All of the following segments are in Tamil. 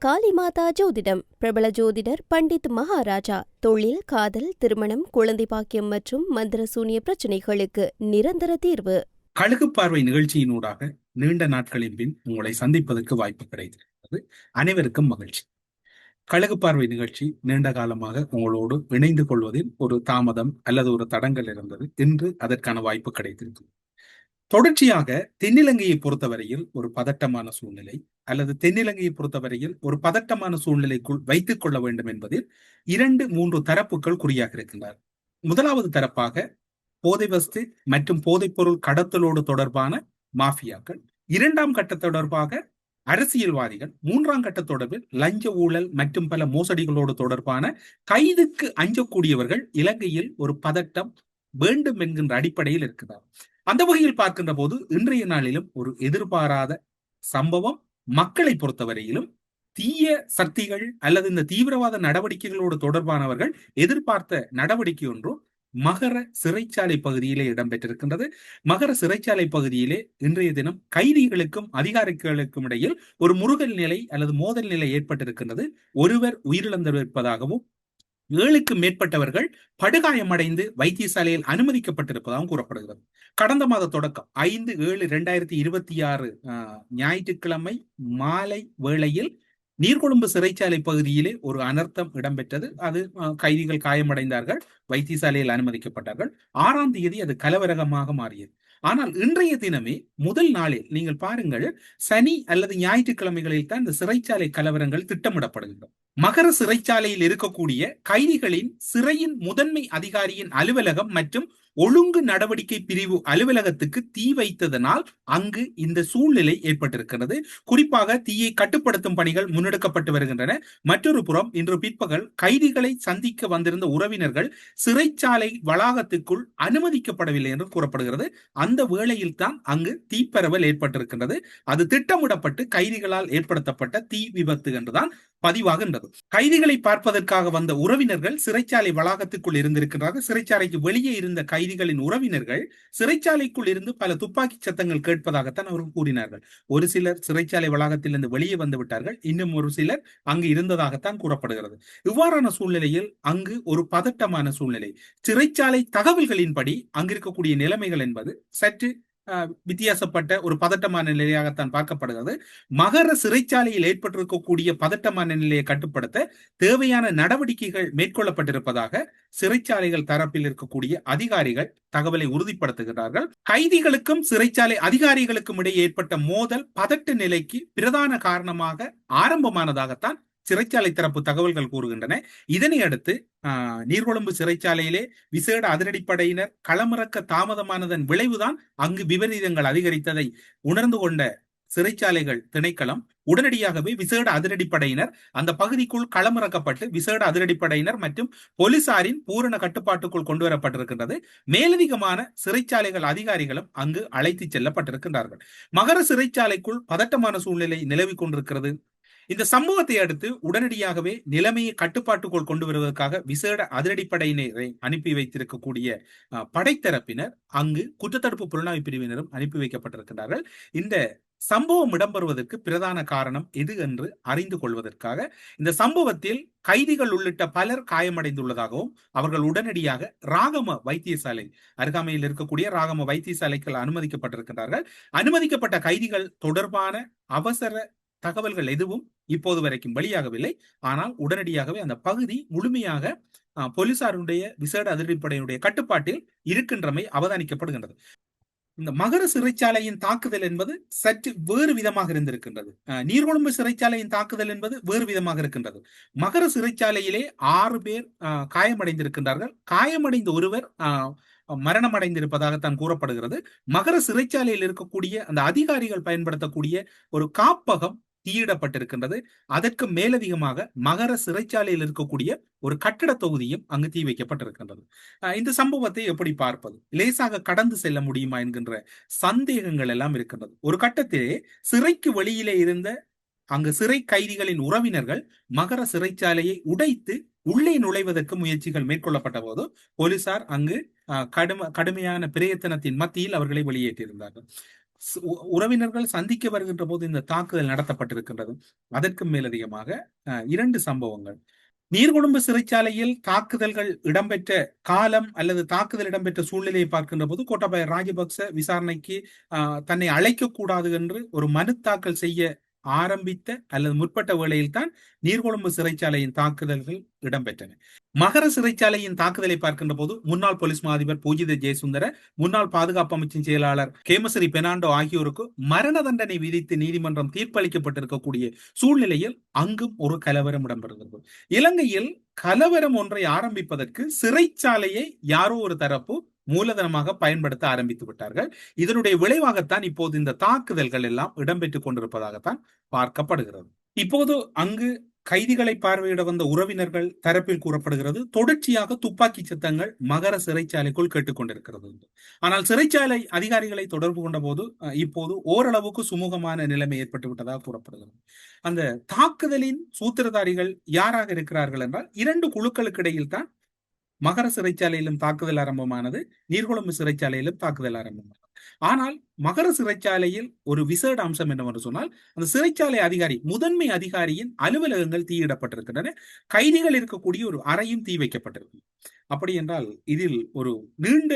காளிமாதா ஜோதிடம் பிரபல ஜோதிடர் பண்டித் மகாராஜா. தொழில், காதல், திருமணம், குழந்தை பாக்கியம் மற்றும் மந்திர சூனிய பிரச்சனைகளுக்கு நிரந்தர தீர்வு. கழுகு பார்வை நிகழ்ச்சியினூடாக நீண்ட நாட்களின் பின் உங்களை சந்திப்பதற்கு வாய்ப்பு கிடைத்திருக்கிறது. அனைவருக்கும் மகிழ்ச்சி. கழுகு பார்வை நிகழ்ச்சி நீண்ட காலமாக உங்களோடு இணைந்து கொள்வதில் ஒரு தாமதம் அல்லது ஒரு தடங்கல் இருந்தது. இன்று அதற்கான வாய்ப்பு கிடைத்திருக்கிறது. தொடர்ச்சியாக தென்னிலங்கையை பொறுத்தவரையில் ஒரு பதட்டமான சூழ்நிலை அல்லது தென்னிலங்கையை பொறுத்தவரையில் ஒரு பதட்டமான சூழ்நிலைக்குள் வைத்துக் கொள்ள வேண்டும் என்பதில் 2-3 தரப்புகள் குறியாக இருக்கின்றனர். முதலாவது தரப்பாக போதை வஸ்து மற்றும் போதைப்பொருள் கடத்தலோடு தொடர்பான மாஃபியாக்கள், இரண்டாம் கட்ட தொடர்பாக அரசியல்வாதிகள், மூன்றாம் கட்ட தொடர்பில் லஞ்ச ஊழல் மற்றும் பல மோசடிகளோடு தொடர்பான கைதுக்கு அஞ்சக்கூடியவர்கள் இலங்கையில் ஒரு பதட்டம் வேண்டும் என்கின்ற அடிப்படையில் இருக்கிறார். அந்த வகையில் பார்க்கின்ற போது இன்றைய நாளிலும் ஒரு எதிர்பாராத சம்பவம் மக்களை பொறுத்தவரையிலும் தீய சக்திகள் அல்லது இந்த தீவிரவாத நடவடிக்கைகளோடு தொடர்பானவர்கள் எதிர்பார்த்த நடவடிக்கை ஒன்று மகர சிறைச்சாலை பகுதியிலே இடம்பெற்றிருக்கின்றது. மகர சிறைச்சாலை பகுதியிலே இன்றைய தினம் கைதிகளுக்கும் அதிகாரிகளுக்கும் இடையில் ஒரு முருகல் நிலை அல்லது மோதல் நிலை ஏற்பட்டிருக்கின்றது. ஒருவர் உயிரிழந்திருப்பதாகவும் 7க்கு மேற்பட்டவர்கள் படுகாயமடைந்து வைத்தியசாலையில் அனுமதிக்கப்பட்டிருப்பதாகவும் கூறப்படுகிறது. கடந்த மாத தொடக்கம் 5/7/2026 ஞாயிற்றுக்கிழமை மாலை வேளையில் நீர்கொழும்பு சிறைச்சாலை பகுதியிலே ஒரு அனர்த்தம் இடம்பெற்றது. அது கைதிகள் காயமடைந்தார்கள், வைத்தியசாலையில் அனுமதிக்கப்பட்டார்கள். 6ஆம் தேதி அது கலவரகமாக மாறியது. ஆனால் இன்றைய தினமே முதல் நாளில் நீங்கள் பாருங்கள், சனி அல்லது ஞாயிற்றுக்கிழமைகளில் தான் இந்த சிறைச்சாலை கலவரங்கள் திட்டமிடப்படுகின்றன. மகர சிறைச்சாலையில் இருக்கக்கூடிய கைதிகளின் சிறையின் முதன்மை அதிகாரியின் அலுவலகம் மற்றும் ஒழுங்கு நடவடிக்கை பிரிவு அலுவலகத்துக்கு தீ வைத்ததனால் அங்கு இந்த சூழ்நிலை ஏற்பட்டிருக்கிறது. குறிப்பாக தீயை கட்டுப்படுத்தும் பணிகள் முன்னெடுக்கப்பட்டு வருகின்றன. மற்றொரு புறம் இன்று பிற்பகல் கைதிகளை சந்திக்க வந்திருந்த உறவினர்கள் சிறைச்சாலை வளாகத்துக்குள் அனுமதிக்கப்படவில்லை என்று கூறப்படுகிறது. அந்த வேளையில் தான் அங்கு தீப்பரவல் ஏற்பட்டிருக்கின்றது. அது திட்டமிடப்பட்டு கைதிகளால் ஏற்படுத்தப்பட்ட தீ விபத்து என்றுதான் பதிவாகின்றது. கைதிகளை பார்ப்பதற்காக வந்த உறவினர்கள் சிறைச்சாலை வளாகத்துக்குள் இருந்திருக்கிறார்கள். சிறைச்சாலைக்கு வெளியே இருந்த கைதிகளின் உறவினர்கள் சிறைச்சாலைக்குள் இருந்து பல துப்பாக்கி சத்தங்கள் கேட்பதாகத்தான் அவர்கள் கூறினார்கள். ஒரு சிலர் சிறைச்சாலை வளாகத்திலிருந்து வெளியே வந்து விட்டார்கள், இன்னும் ஒரு சிலர் அங்கு இருந்ததாகத்தான் கூறப்படுகிறது. இவ்வாறான சூழ்நிலையில் அங்கு ஒரு பதட்டமான சூழ்நிலை. சிறைச்சாலை தகவல்களின்படி அங்கிருக்கக்கூடிய நிலைமைகள் என்பது சற்று வித்தியாசப்பட்ட ஒரு பதட்டமான நிலையாகத்தான் பார்க்கப்படுகிறது. மகர சிறைச்சாலையில் ஏற்பட்டிருக்கக்கூடிய பதட்டமான நிலையை கட்டுப்படுத்த தேவையான நடவடிக்கைகள் மேற்கொள்ளப்பட்டிருப்பதாக சிறைச்சாலைகள் தரப்பில் இருக்கக்கூடிய அதிகாரிகள் தகவலை உறுதிப்படுத்துகிறார்கள். கைதிகளுக்கும் சிறைச்சாலை அதிகாரிகளுக்கும் இடையே ஏற்பட்ட மோதல் பதட்ட நிலைக்கு பிரதான காரணமாக ஆரம்பமானதாகத்தான் சிறைச்சாலை தரப்பு தகவல்கள் கூறுகின்றன. இதனை அடுத்து நீர்கொழும்பு சிறைச்சாலையிலே விசேட அதிரடிப்படையினர் களமிறக்க தாமதமானதன் விளைவுதான் அங்கு விபரீதங்கள் அதிகரித்ததை உணர்ந்து கொண்ட சிறைச்சாலைகள் திணைக்களம் உடனடியாகவே விசேட அதிரடிப்படையினர் அந்த பகுதிக்குள் களமிறக்கப்பட்டு விசேட அதிரடிப்படையினர் மற்றும் போலீசாரின் பூரண கட்டுப்பாட்டுக்குள் கொண்டு வரப்பட்டிருக்கின்றது. மேலதிகமான சிறைச்சாலைகள் அதிகாரிகளும் அங்கு அழைத்து செல்லப்பட்டிருக்கின்றார்கள். மகர சிறைச்சாலைக்குள் பதட்டமான சூழ்நிலை நிலவிக் கொண்டிருக்கிறது. இந்த சம்பவத்தை அடுத்து உடனடியாகவே நிலைமையை கட்டுப்பாட்டுக்குள் கொண்டு வருவதற்காக விசேட அதிரடிப்படையினரை அனுப்பி வைத்திருக்கக்கூடிய படைத்தரப்பினர் அங்கு குற்றத்தடுப்பு புலனாய்வு பிரிவினரும் அனுப்பி வைக்கப்பட்டிருக்கிறார்கள். இந்த சம்பவம் இடம்பெறுவதற்கு பிரதான காரணம் எது என்று அறிந்து கொள்வதற்காக இந்த சம்பவத்தில் கைதிகள் உள்ளிட்ட பலர் காயமடைந்துள்ளதாகவும் அவர்கள் உடனடியாக ராகம வைத்தியசாலை அருகாமையில் இருக்கக்கூடிய ராகம வைத்தியசாலைக்கு அனுமதிக்கப்பட்டிருக்கிறார்கள். அனுமதிக்கப்பட்ட கைதிகள் தொடர்பான அவசர தகவல்கள் எதுவும் இப்போது வரைக்கும் வெளியாகவில்லை. ஆனால் உடனடியாகவே அந்த பகுதி முழுமையாக போலீசாருடைய விசேட அதிரடிப்படையினுடைய கட்டுப்பாட்டில் இருக்கின்றமை அவதானிக்கப்படுகின்றது. இந்த மகர சிறைச்சாலையின் தாக்குதல் என்பது சற்று வேறு விதமாக இருந்திருக்கின்றது. நீர்கொழும்பு சிறைச்சாலையின் தாக்குதல் என்பது வேறு விதமாக இருக்கின்றது. மகர சிறைச்சாலையிலே 6 பேர் காயமடைந்திருக்கின்றார்கள். காயமடைந்த ஒருவர் மரணம் அடைந்திருப்பதாகத்தான் கூறப்படுகிறது. மகர சிறைச்சாலையில் இருக்கக்கூடிய அந்த அதிகாரிகள் பயன்படுத்தக்கூடிய ஒரு காப்பகம் தீயிடப்பட்டிருக்கின்றது. அதற்கு மேலதிகமாக மகர சிறைச்சாலையில் இருக்கக்கூடிய ஒரு கட்டிட தொகுதியும் அங்கு தீ வைக்கப்பட்டிருக்கின்றது. இந்த சம்பவத்தை எப்படி பார்ப்பது? லேசாக கடந்து செல்ல முடியுமா என்கின்ற சந்தேகங்கள் எல்லாம் இருக்கின்றது. ஒரு கட்டத்திலே சிறைக்கு வெளியிலே இருந்த அங்கு சிறை கைதிகளின் உறவினர்கள் மகர சிறைச்சாலையை உடைத்து உள்ளே நுழைவதற்கு முயற்சிகள் மேற்கொள்ளப்பட்ட போது போலீசார் அங்கு கடுமையான பிரயத்தனத்தின் மத்தியில் அவர்களை வெளியேற்றியிருந்தார்கள். உறவினர்கள் சந்திக்க வருகின்ற போது இந்த தாக்குதல் நடத்தப்பட்டிருக்கின்றது. அதற்கு மேலதிகமாக 2 சம்பவங்கள் நீர்கொழும்பு சிறைச்சாலையில் தாக்குதல்கள் இடம்பெற்ற காலம் அல்லது தாக்குதல் இடம்பெற்ற சூழ்நிலையை பார்க்கின்ற போது கோட்டாபய ராஜபக்ச விசாரணைக்கு தன்னை அழைக்கக்கூடாது என்று ஒரு மனு தாக்கல் செய்ய ஆரம்பித்த அல்லது முற்பட்ட வேளையில் தான் நீர்கொழும்பு சிறைச்சாலையின் தாக்குதல்கள் இடம்பெற்றன. மகர சிறைச்சாலையின் தாக்குதலை பார்க்கின்ற போது முன்னாள் போலீஸ் மா அதிபர் பூஜித ஜெயசுந்தர, முன்னாள் பாதுகாப்பு அமைச்சின் செயலாளர் கேமசரி பெர்னாண்டோ ஆகியோருக்கு மரண தண்டனை விதித்து நீதிமன்றம் தீர்ப்பளிக்கப்பட்டிருக்கக்கூடிய சூழ்நிலையில் அங்கும் ஒரு கலவரம் இடம்பெறுகிறது. இலங்கையில் கலவரம் ஒன்றை ஆரம்பிப்பதற்கு சிறைச்சாலையை யாரோ ஒரு தரப்பு மூலதனமாக பயன்படுத்த ஆரம்பித்து விட்டார்கள். இதனுடைய விளைவாகத்தான் இப்போது இந்த தாக்குதல்கள் எல்லாம் இடம்பெற்றுக் கொண்டிருப்பதாகத்தான் பார்க்கப்படுகிறது. இப்போது அங்கு கைதிகளை பார்வையிட வந்த உறவினர்கள் தரப்பில் கூறப்படுகிறது தொடர்ச்சியாக துப்பாக்கி சத்தங்கள் மகர சிறைச்சாலைக்குள் கேட்டுக்கொண்டிருக்கிறது. ஆனால் சிறைச்சாலை அதிகாரிகளை தொடர்பு கொண்ட போது இப்போது ஓரளவுக்கு சுமூகமான நிலைமை ஏற்பட்டு விட்டதாக கூறப்படுகிறது. அந்த தாக்குதலின் சூத்திரதாரிகள் யாராக இருக்கிறார்கள் என்றால் 2 குழுக்களுக்கு இடையில் தான் மகர சிறைச்சாலையிலும் தாக்குதல் ஆரம்பமானது, நீர்கொழும்பு சிறைச்சாலையிலும் தாக்குதல் ஆரம்பமானது. ஆனால் மகர சிறைச்சாலையில் ஒரு விசேட அம்சம் என்னவென்று சொன்னால், அந்த சிறைச்சாலை அதிகாரி முதன்மை அதிகாரியின் அலுவலகங்கள் தீயிடப்பட்டிருக்கின்றன. கைதிகள் இருக்கக்கூடிய ஒரு அறையும் தீ வைக்கப்பட்டிருக்கு. அப்படி என்றால் இதில் ஒரு நீண்ட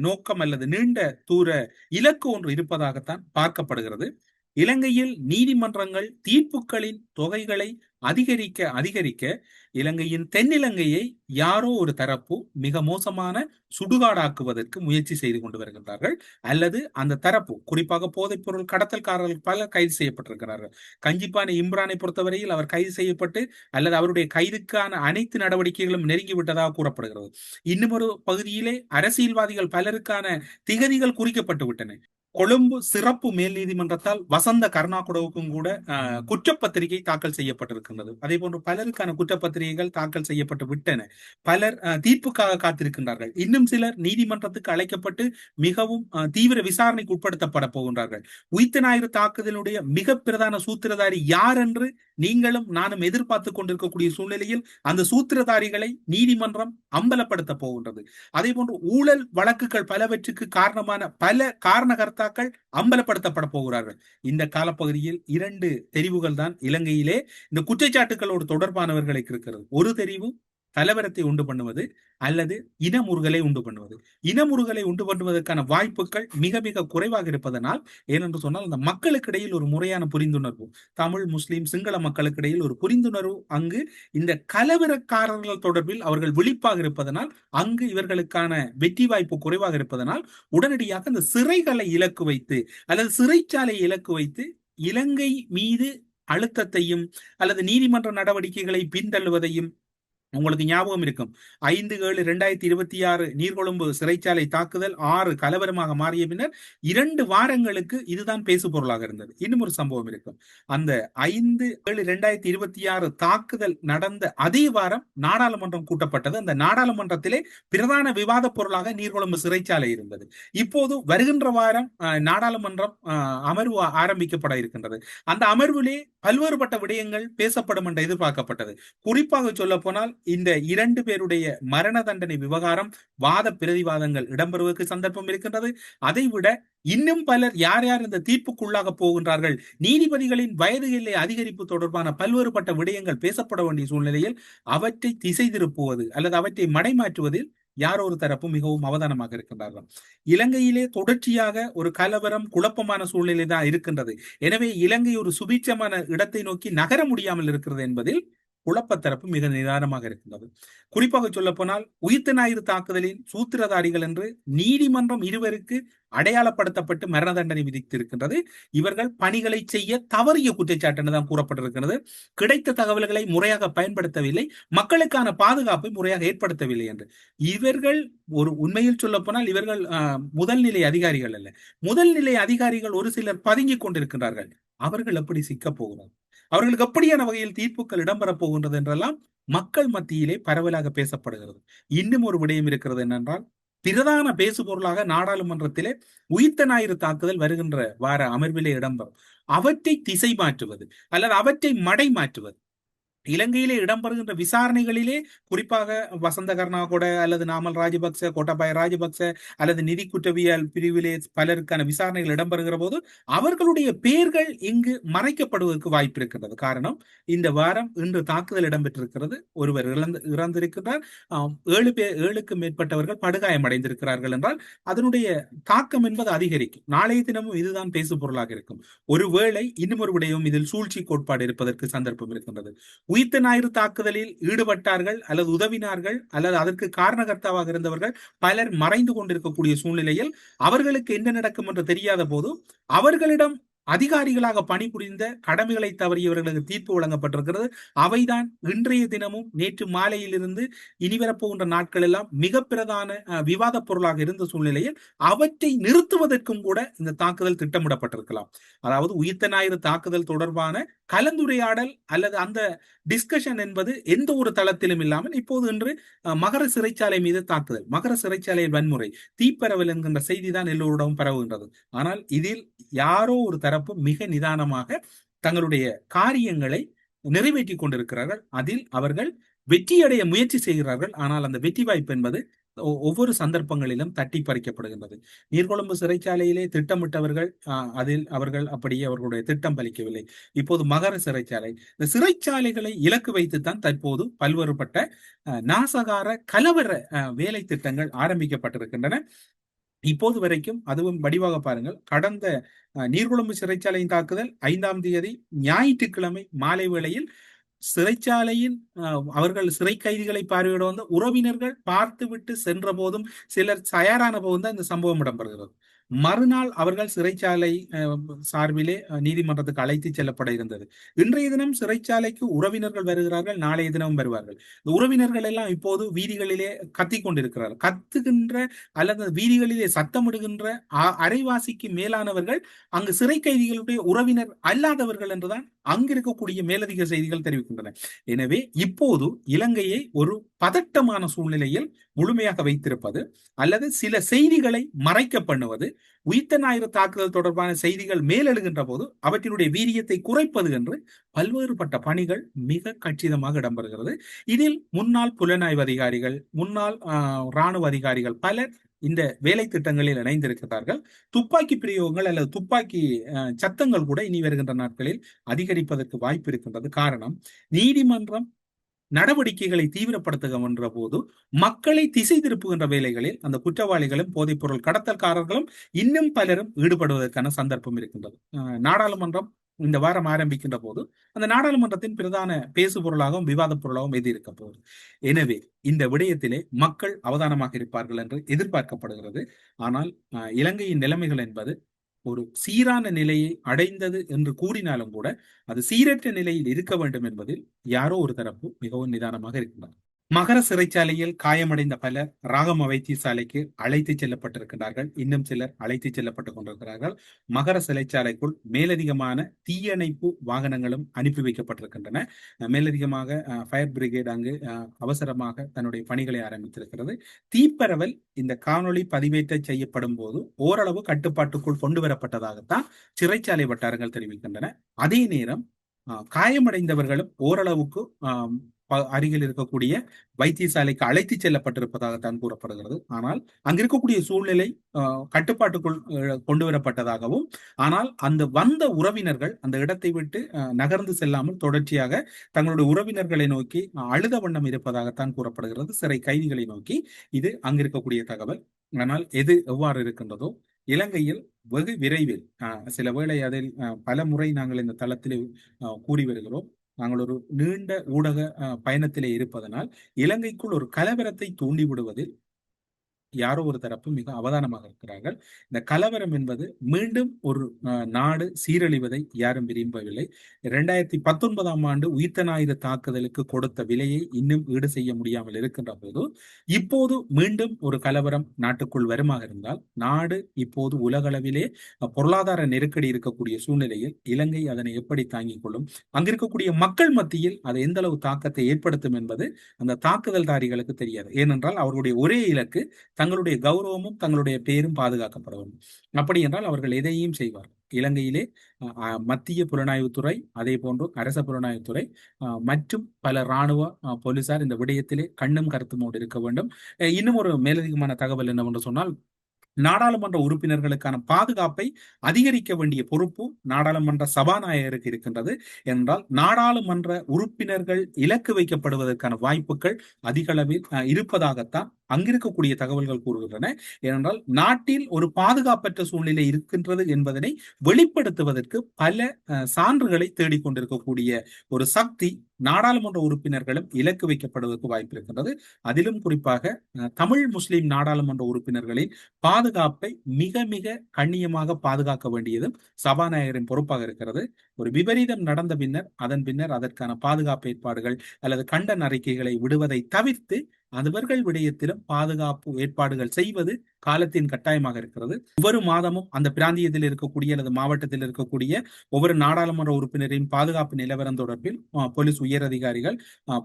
நோக்கம் அல்லது நீண்ட தூர இலக்கு ஒன்று இருப்பதாகத்தான் பார்க்கப்படுகிறது. இலங்கையில் நீதிமன்றங்கள் தீர்ப்புகளின் தொகைகளை அதிகரிக்க அதிகரிக்க இலங்கையின் தென்னிலங்கையை யாரோ ஒரு தரப்பு மிக மோசமான சுடுகாடாக்குவதற்கு முயற்சி செய்து கொண்டு வருகின்றார்கள். அல்லது அந்த தரப்பு, குறிப்பாக போதைப் பொருள் கடத்தல்காரர்கள் பலர் கைது செய்யப்பட்டிருக்கிறார்கள். கஞ்சிப்பானை இம்ரானை பொறுத்தவரையில் அவர் கைது செய்யப்பட்டு அல்லது அவருடைய கைதுக்கான அனைத்து நடவடிக்கைகளும் நெருங்கிவிட்டதாக கூறப்படுகிறது. இன்னும் ஒரு பகுதியிலே அரசியல்வாதிகள் பலருக்கான திகதிகள் குறிக்கப்பட்டு விட்டன. கொழும்பு சிறப்பு மேல் நீதிமன்றத்தால் வசந்த கருணாகுடவுக்கும் கூட குற்றப்பத்திரிகை தாக்கல் செய்யப்பட்டிருக்கின்றது. அதே போன்று பலருக்கான குற்றப்பத்திரிகைகள் தாக்கல் செய்யப்பட்டு விட்டன. பலர் தீர்ப்புக்காக காத்திருக்கின்றார்கள். இன்னும் சிலர் நீதிமன்றத்துக்கு அழைக்கப்பட்டு மிகவும் தீவிர விசாரணைக்கு உட்படுத்தப்பட போகின்றார்கள். உயிர்த்த ஞாயிறு தாக்குதலுடைய மிக பிரதான சூத்திரதாரி யார் என்று நீங்களும் நானும் எதிர்பார்த்து கொண்டிருக்கக்கூடிய சூழ்நிலையில் அந்த சூத்திரதாரிகளை நீதிமன்றம் அம்பலப்படுத்த போகின்றது. அதே போன்று ஊழல் வழக்குகள் பலவற்றுக்கு காரணமான பல காரணகர்த்தாக்கள் அம்பலப்படுத்தப்பட போகிறார்கள். இந்த காலப்பகுதியில் 2 தெரிவுகள் தான் இலங்கையிலே இந்த குற்றச்சாட்டுகளோடு தொடர்பானவர்களுக்கு இருக்கிறது. ஒரு தெரிவு கலவரத்தை உண்டு பண்ணுவது அல்லது இனமுறுகலை உண்டு பண்ணுவது. இனமுறுகலை உண்டு பண்ணுவதற்கான வாய்ப்புகள் மிக மிக குறைவாக இருப்பதனால், ஏனென்று சொன்னால் அந்த மக்களுக்கு இடையில் ஒரு முறையான புரிந்துணர்வு, தமிழ் முஸ்லிம் சிங்கள மக்களுக்கு இடையில் ஒரு புரிந்துணர்வு அங்கு இந்த கலவரக்காரர்கள் தொடர்பில் அவர்கள் விழிப்பாக இருப்பதனால், அங்கு இவர்களுக்கான வெற்றி வாய்ப்பு குறைவாக இருப்பதனால் உடனடியாக அந்த சிறைகளை இலக்கு வைத்து அல்லது சிறைச்சாலை இலக்கு வைத்து இலங்கை மீது அழுத்தத்தையும் அல்லது நீதிமன்ற நடவடிக்கைகளை பின்தள்ளுவதையும் உங்களுக்கு ஞாபகம் இருக்கும். 5/7/2026 நீர்கொழும்பு சிறைச்சாலை தாக்குதல் 6 கலவரமாக மாறிய பின்னர் 2 வாரங்களுக்கு இதுதான் பேசு பொருளாக இருந்தது. இன்னும் ஒரு சம்பவம் இருக்கும். அந்த 5/7/2026 தாக்குதல் நடந்த அதே வாரம் நாடாளுமன்றம் கூட்டப்பட்டது. அந்த நாடாளுமன்றத்திலே பிரதான விவாத பொருளாக நீர்கொழும்பு சிறைச்சாலை இருந்தது. இப்போது வருகின்ற வாரம் நாடாளுமன்றம் அமர்வு ஆரம்பிக்கப்பட இருக்கின்றது. அந்த அமர்விலே பல்வேறுபட்ட விடயங்கள் பேசப்படும் என்று எதிர்பார்க்கப்பட்டது. குறிப்பாக சொல்ல போனால் இந்த 2 பேருடைய மரண தண்டனை விவகாரம் வாத பிரதிவாதங்கள் இடம்பெறுவதற்கு சந்தர்ப்பம் இருக்கின்றது. அதைவிட இன்னும் பலர் யார் யார் இந்த தீர்ப்புக்குள்ளாக போகின்றார்கள், நீதிபதிகளின் வயது எல்லை அதிகரிப்பு தொடர்பான பல்வேறுபட்ட விடயங்கள் பேசப்பட வேண்டிய சூழ்நிலையில் அவற்றை திசை திருப்புவது அல்லது அவற்றை மடைமாற்றுவதில் யாரோ ஒரு தரப்பு மிகவும் அவதானமாக இருக்கின்றார்கள். இலங்கையிலே தொடர்ச்சியாக ஒரு கலவரம் குழப்பமான சூழ்நிலை தான் இருக்கின்றது. எனவே இலங்கை ஒரு சுபீட்சமான இடத்தை நோக்கி நகர முடியாமல் இருக்கிறது என்பதில் குழப்பத்தரப்பு மிக நிதானமாக இருக்கின்றது. குறிப்பாக சொல்ல போனால் உயிர்த்த ஞாயிறு தாக்குதலின் சூத்திரதாரிகள் என்று நீதிமன்றம் இருவருக்கு அடையாளப்படுத்தப்பட்டு மரண தண்டனை விதித்திருக்கின்றது. இவர்கள் பணிகளை செய்ய தவறிய குற்றச்சாட்டு தான் கூறப்பட்டிருக்கிறது. கிடைத்த தகவல்களை முறையாக பயன்படுத்தவில்லை, மக்களுக்கான பாதுகாப்பை முறையாக ஏற்படுத்தவில்லை என்று. இவர்கள் ஒரு உண்மையில் சொல்ல போனால் இவர்கள் முதல் நிலை அதிகாரிகள் அல்ல. முதல் நிலை அதிகாரிகள் ஒரு சிலர் பதுங்கிக் கொண்டிருக்கிறார்கள். அவர்கள் எப்படி சிக்க போகிறார்கள், அவர்களுக்கு எப்படியான வகையில் தீர்ப்புகள் இடம்பெறப் போகின்றது என்றெல்லாம் மக்கள் மத்தியிலே பரவலாக பேசப்படுகிறது. இன்னும் ஒரு விடயம் இருக்கிறது என்னென்றால், பிரதான பேசு பொருளாக நாடாளுமன்றத்திலே உயிர்த்த ஞாயிறு தாக்குதல் வருகின்ற வார அமர்விலே இடம்பெறும். அவற்றை திசை மாற்றுவது அல்லது அவற்றை மடை மாற்றுவது. இலங்கையிலே இடம்பெறுகின்ற விசாரணைகளிலே குறிப்பாக வசந்த கர்நாகொட அல்லது நாமல் ராஜபக்ச, கோட்டாபாய ராஜபக்ச அல்லது நிதி குற்றவியல் பிரிவிலே பலருக்கான விசாரணைகள் இடம்பெறுகிற போது அவர்களுடைய பெயர்கள் இங்கு மறைக்கப்படுவதற்கு வாய்ப்பு இருக்கிறது. காரணம், இந்த வாரம் இன்று தாக்குதல் இடம்பெற்றிருக்கிறது, ஒருவர் இறந்திருக்கிறார், 7 மேற்பட்டவர்கள் படுகாயமடைந்திருக்கிறார்கள் என்றால் அதனுடைய தாக்கம் என்பது அதிகரிக்கும். நாளைய தினமும் இதுதான் பேசு பொருளாக இருக்கும். ஒருவேளை இன்னும் ஒரு விடயம் இதில் சூழ்ச்சி கோட்பாடு இருப்பதற்கு சந்தர்ப்பம் இருக்கின்றது. உயிர்த்த ஞாயிறு தாக்குதலில் ஈடுபட்டார்கள் அல்லது உதவினார்கள் அல்லது அதற்கு காரணகர்த்தாவாக இருந்தவர்கள் பலர் மறைந்து கொண்டிருக்கக்கூடிய சூழ்நிலையில் அவர்களுக்கு என்ன நடக்கும் என்று தெரியாத போது அவர்களிடம் அதிகாரிகளாக பணிபுரிந்த கடமைகளை தவறியவர்களுக்கு தீர்ப்பு வழங்கப்பட்டிருக்கிறது. அவைதான் இன்றைய தினமும் நேற்று மாலையிலிருந்து இனிவரப்போகின்ற நாட்கள் எல்லாம் மிக பிரதான விவாத பொருளாக இருந்த சூழ்நிலையில் அவற்றை நிறுத்துவதற்கும் கூட இந்த தாக்குதல் திட்டமிடப்பட்டிருக்கலாம். அதாவது உயிர்த்த ஞாயிறு தாக்குதல் தொடர்பான கலந்துரையாடல் அல்லது அந்த டிஸ்கஷன் என்பது எந்த ஒரு தளத்திலும் இல்லாமல் இப்போது இன்று மகர சிறைச்சாலை மீது தாக்குதல், மகர சிறைச்சாலையில் வன்முறை, தீப்பரவல் என்கின்ற செய்தி தான் எல்லோரிடமும் பரவுகின்றது. ஆனால் இதில் யாரோ ஒரு தரப்பு மிக நிதானமாக தங்களுடைய காரியங்களை நிறைவேற்றி கொண்டிருக்கிறார்கள். அதில் அவர்கள் வெற்றியடைய முயற்சி செய்கிறார்கள். ஆனால் அந்த வெற்றி வாய்ப்பு என்பது ஒவ்வொரு சந்தர்ப்பங்களிலும் தட்டி பறிக்கப்படுகின்றது. நீர்கொழும்பு சிறைச்சாலையிலே திட்டமிட்டவர்கள் அதில் அவர்கள் அப்படியே அவர்களுடைய திட்டம் பலிக்கவில்லை. இப்போது மகர சிறைச்சாலை, இந்த சிறைச்சாலைகளை இலக்கு வைத்துத்தான் தற்போது பல்வேறுபட்ட நாசகார கலவர வேலை திட்டங்கள் ஆரம்பிக்கப்பட்டிருக்கின்றன. இப்போது வரைக்கும் அதுவும் வடிவாக பாருங்கள், கடந்த நீர்கொழும்பு சிறைச்சாலையின் தாக்குதல் 5ஆம் தேதி ஞாயிற்றுக்கிழமை மாலை வேளையில் சிறைச்சாலையின் அவர்கள் சிறை கைதிகளை பார்வையிட வந்த உறவினர்கள் பார்த்துவிட்டு சென்ற போதும் சிலர் தயாரான போதும் தான் இந்த சம்பவம் இடம்பெறுகிறது. மறுநாள் அவர்கள் சிறைச்சாலை சார்பிலே நீதிமன்றத்துக்கு அழைத்து செல்லப்பட இருந்தது. இன்றைய தினம் சிறைச்சாலைக்கு உறவினர்கள் வருகிறார்கள், நாளைய தினம் வருவார்கள். இந்த உறவினர்கள் எல்லாம் இப்போது வீதிகளிலே கத்திக் கொண்டிருக்கிறார்கள். கத்துகின்ற அல்லது வீதிகளிலே சத்தமிடுகின்ற அரைவாசிக்கு மேலானவர்கள் அங்கு சிறை கைதிகளுடைய உறவினர் அல்லாதவர்கள் என்றுதான் அங்கு இருக்கக்கூடிய மேலதிக செய்திகள் தெரிவிக்கின்றன. எனவே இப்போது இலங்கையை ஒரு பதட்டமான சூழ்நிலையில் முழுமையாக வைத்திருப்பது அல்லது சில செய்திகளை மறைக்க பண்ணுவது, உயிர்த்த ஞாயிறு தாக்குதல் தொடர்பான செய்திகள் மேலெழுகின்ற போது அவற்றினுடைய வீரியத்தை குறைப்பது என்று பல்வேறுபட்ட பணிகள் மிக கச்சிதமாக இடம்பெறுகிறது. இதில் முன்னாள் புலனாய்வு அதிகாரிகள், முன்னாள் இராணுவ அதிகாரிகள் பலர் இந்த வேலை திட்டங்களில் இணைந்திருக்கிறார்கள். துப்பாக்கி பிரயோகங்கள் அல்லது துப்பாக்கி சத்தங்கள் கூட இனி வருகின்ற நாட்களில் அதிகரிப்பதற்கு வாய்ப்பு இருக்கின்றது. காரணம், நீதிமன்றம் நடவடிக்கைகளை தீவிரப்படுத்துகின்ற போது மக்களை திசை திருப்புகின்ற வேலைகளில் அந்த குற்றவாளிகளும் போதைப்பொருள் கடத்தல்காரர்களும் இன்னும் பலரும் ஈடுபடுவதற்கான சந்தர்ப்பம் இருக்கின்றது. நாடாளுமன்றம் இந்த வாரம் ஆரம்பிக்கின்ற போது அந்த நாடாளுமன்றத்தின் பிரதான பேசு பொருளாகவும் விவாத பொருளாகவும் எது இருக்க போகுது. எனவே இந்த விடயத்திலே மக்கள் அவதானமாக இருப்பார்கள் என்று எதிர்பார்க்கப்படுகிறது. ஆனால் இலங்கையின் நிலைமைகள் என்பது ஒரு சீரான நிலையை அடைந்தது என்று கூறினாலும் கூட அது சீரற்ற நிலையில் இருக்க வேண்டும் என்பதில் யாரோ ஒரு தரப்பு மிகவும் நிதானமாக இருக்கின்றனர். மகர சிறைச்சாலையில் காயமடைந்த பலர் ராகம வைத்தியசாலைக்கு அழைத்து செல்லப்பட்டிருக்கிறார்கள். இன்னும் சிலர் அழைத்து செல்லப்பட்டுக் கொண்டிருக்கிறார்கள். மகர சிறைச்சாலைக்குள் மேலதிகமான தீயணைப்பு வாகனங்களும் அனுப்பி வைக்கப்பட்டிருக்கின்றன. மேலதிகமாக ஃபயர் பிரிகேட் அங்கு அவசரமாக தன்னுடைய பணிகளை ஆரம்பித்திருக்கிறது. தீப்பரவல் இந்த காணொளி பதிவேற்ற செய்யப்படும் போது ஓரளவு கட்டுப்பாட்டுக்குள் கொண்டு வரப்பட்டதாகத்தான் சிறைச்சாலை வட்டாரங்கள் தெரிவிக்கின்றன. அதே நேரம் காயமடைந்தவர்களும் ஓரளவுக்கு அருகில் இருக்கக்கூடிய வைத்தியசாலைக்கு அழைத்து செல்லப்பட்டிருப்பதாகத்தான் கூறப்படுகிறது. ஆனால் அங்க இருக்கக்கூடிய சூழ்நிலை கட்டுப்பாட்டுக்குள் கொண்டு வரப்பட்டதாகவும், ஆனால் அந்த வந்த உறவினர்கள் அந்த இடத்தை விட்டு நகர்ந்து செல்லாமல் தொடர்ச்சியாக தங்களுடைய உறவினர்களை நோக்கி அழுத வண்ணம் இருப்பதாகத்தான் கூறப்படுகிறது, சிறை கைதிகளை நோக்கி. இது அங்கிருக்கக்கூடிய தகவல். ஆனால் எது எவ்வாறு இருக்கின்றதோ இலங்கையில் வெகு விரைவில் சில வேளை அதில் பல முறை நாங்கள் இந்த தளத்தில் கூறி வருகிறோம், நாங்கள் ஒரு நீண்ட ஊடக பயணத்திலே இருப்பதனால் இலங்கைக்குள் ஒரு கலவரத்தை தூண்டிவிடுவதில் யாரோ ஒரு தரப்பு மிக அவதானமாக இருக்கிறார்கள். இந்த கலவரம் என்பது மீண்டும் ஒரு நாடு சீரழிவதை யாரும் விரும்பவில்லை. 2019ஆம் ஆண்டு உயிர்த்த ஞாயிறு தாக்குதலுக்கு கொடுத்த விலையை இன்னும் ஈடு செய்ய முடியாமல் இருக்கின்ற போது இப்போது மீண்டும் ஒரு கலவரம் நாட்டுக்குள் வருமாக இருந்தால், நாடு இப்போது உலகளவிலே பொருளாதார நெருக்கடி இருக்கக்கூடிய சூழ்நிலையில் இலங்கை அதனை எப்படி தாங்கிக் கொள்ளும், அங்கிருக்கக்கூடிய மக்கள் மத்தியில் அது எந்த அளவு தாக்கத்தை ஏற்படுத்தும் என்பது அந்த தாக்குதல்தாரிகளுக்கு தெரியாது. ஏனென்றால் அவர்களுடைய ஒரே இலக்கு தங்களுடைய கௌரவமும் தங்களுடைய பேரும் பாதுகாக்கப்பட வேண்டும். அப்படி என்றால் அவர்கள் எதையும் செய்வார்கள். இலங்கையிலே மத்திய புலனாய்வுத்துறை, அதே போன்று அரச புலனாய்வுத்துறை மற்றும் பல இராணுவ போலீசார் இந்த விடயத்திலே கண்ணும் கருத்துமோடு இருக்க வேண்டும். இன்னும் ஒரு மேலதிகமான தகவல் என்னவென்று சொன்னால், நாடாளுமன்ற உறுப்பினர்களுக்கான பாதுகாப்பை அதிகரிக்க வேண்டிய பொறுப்பு நாடாளுமன்ற சபாநாயகருக்கு இருக்கின்றது. என்றால் நாடாளுமன்ற உறுப்பினர்கள் இலக்கு வைக்கப்படுவதற்கான வாய்ப்புகள் அதிக அளவில் இருப்பதாகத்தான் அங்கிருக்கக்கூடிய தகவல்கள் கூறுகின்றன. ஏனென்றால் நாட்டில் ஒரு பாதுகாப்பற்ற சூழ்நிலை இருக்கின்றது என்பதனை வெளிப்படுத்துவதற்கு பல சான்றுகளை தேடிக்கொண்டிருக்கக்கூடிய ஒரு சக்தி நாடாளுமன்ற உறுப்பினர்களும் இலக்கு வைக்கப்படுவதற்கு வாய்ப்பு இருக்கின்றது. அதிலும் குறிப்பாக தமிழ் முஸ்லிம் நாடாளுமன்ற உறுப்பினர்களின் பாதுகாப்பை மிக மிக கண்ணியமாக பாதுகாக்க வேண்டியதும் சபாநாயகரின் பொறுப்பாக இருக்கிறது. ஒரு விபரீதம் நடந்த பின்னர் அதன் பின்னர் அதற்கான பாதுகாப்பு ஏற்பாடுகள் அல்லது கண்டன அறிக்கைகளை விடுவதை தவிர்த்து அவர்கள் விடயத்திலும் பாதுகாப்பு ஏற்பாடுகள் செய்வது காலத்தின் கட்டாயமாக இருக்கிறது. ஒவ்வொரு மாதமும் அந்த பிராந்தியத்தில் இருக்கக்கூடிய அல்லது மாவட்டத்தில் இருக்கக்கூடிய ஒவ்வொரு நாடாளுமன்ற உறுப்பினரின் பாதுகாப்பு நிலவரம் தொடர்பில் போலீஸ் உயர் அதிகாரிகள்,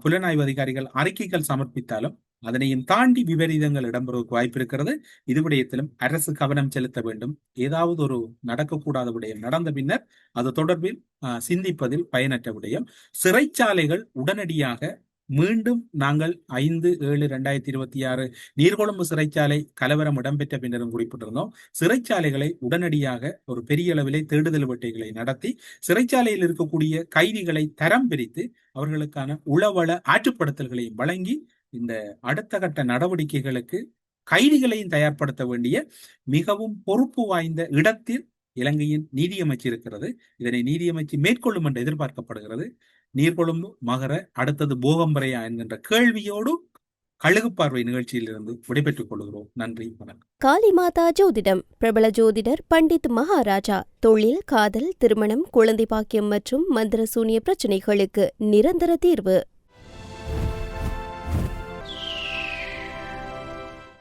புலனாய்வு அதிகாரிகள் அறிக்கைகள் சமர்ப்பித்தாலும் அதனையும் தாண்டி விபரீதங்கள் இடம்பெறுவதற்கு வாய்ப்பு இருக்கிறது. இது விடயத்திலும் அரசு கவனம் செலுத்த வேண்டும். ஏதாவது ஒரு நடக்கக்கூடாத விடயம் நடந்த பின்னர் அது தொடர்பில் சிந்திப்பதில் பயனற்ற விடயம். சிறைச்சாலைகள் உடனடியாக மீண்டும் நாங்கள் 5/7/2026 நீர்கொழும்பு சிறைச்சாலை கலவரம் இடம்பெற்ற பின்னரும் குறிப்பிட்டிருந்தோம். சிறைச்சாலைகளை உடனடியாக ஒரு பெரிய அளவிலே தேடுதல் வேட்டைகளை நடத்தி சிறைச்சாலையில் இருக்கக்கூடிய கைதிகளை தரம் பிரித்து அவர்களுக்கான உளவள ஆற்றுப்படுத்தல்களை வழங்கி இந்த அடுத்த கட்ட நடவடிக்கைகளுக்கு கைதிகளையும் தயார்படுத்த வேண்டிய மிகவும் பொறுப்பு வாய்ந்த இடத்தில் இலங்கையின் நீதியமைச்சு இருக்கிறது. இதனை நீதியமைச்சு மேற்கொள்ளும் என்று எதிர்பார்க்கப்படுகிறது. நீர்கொழும்பு மகர அடுத்தது போகம்பரையா என்கின்ற கேள்வியோடு கழுகு பார்வை நிகழ்ச்சியில் இருந்து விடைபெற்றுக் கொள்கிறோம். நன்றி, வணக்கம். காளிமாதா ஜோதிடம் பிரபல ஜோதிடர் பண்டித் மகாராஜா. தொழில், காதல், திருமணம், குழந்தை பாக்கியம் மற்றும் மந்திர சூனிய பிரச்சனைகளுக்கு நிரந்தர தீர்வு.